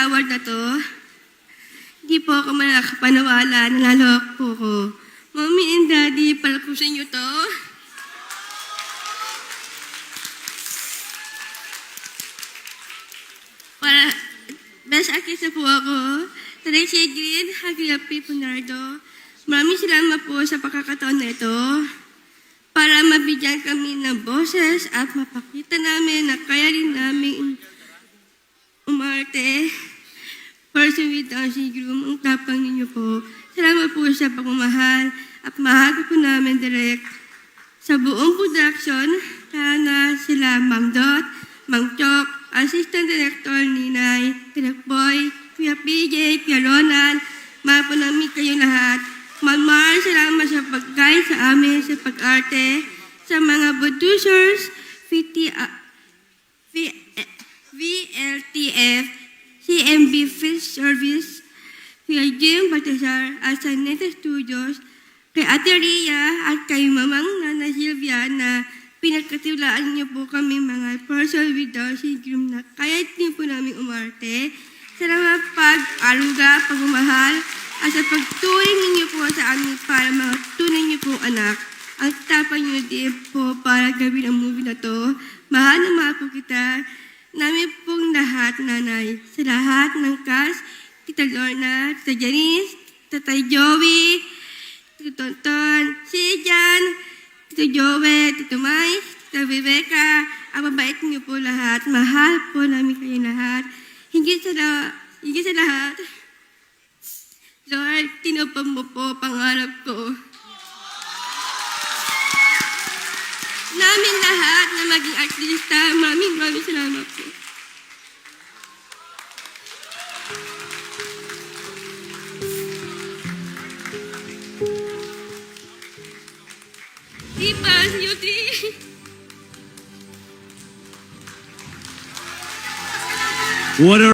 sa award na to, hindi po ako manakapaniwala, nalalawak po ko. Mommy and Daddy, palpusin niyo to. Para, best actress na po ako. Tracy Green, Hagiapi Punardo. Maraming salamat po sa pagkakataon na ito para mabigyan kami ng boses at mapakita namin na kaya rin namin umarte. Person with Down syndrome, ang tapang ninyo po. Salamat po sa pagmamahal at mahal po namin direct sa buong production, na sila Ma'am Dot, Ma'am Chok, Assistant Director Ninay, Direct Boy, Kuya PJ, Kuya Ronan, mahal po namin kayo lahat. Ma'am Mar, salamat sa pag-guide sa amin sa pag-arte, sa mga producers, VLTF, CMB Field Service, Kuya Jim Baltasar at sa Neta Studios, kay Ate Rhea at kay Mamang Nana Silvia na pinagkatiwalaan niyo po kami mga person with Down syndrome na kaya din po namin umarte. Salamat pag-aruga, pagmamahal, at sa pagturing ninyo po sa amin para mga tunay niyo po anak. Ang tapang niyo din po para gawin ang movie na to. Mahal na mahal po kita. Namin pong lahat, nanay. Sa lahat ng cast, Tita Lorna, Tita Janice, Tita Joey, Tito Tonton, si Jan, Tito Joey, Tito Mai, Tita Rebecca. Ang mabait niyo po lahat. Mahal po namin kayo lahat. Hingit sa lahat, Lord, tinupad mo po pangarap ko. Namin lahat na maging artista, maraming salamat po. Diba, Yuti? What a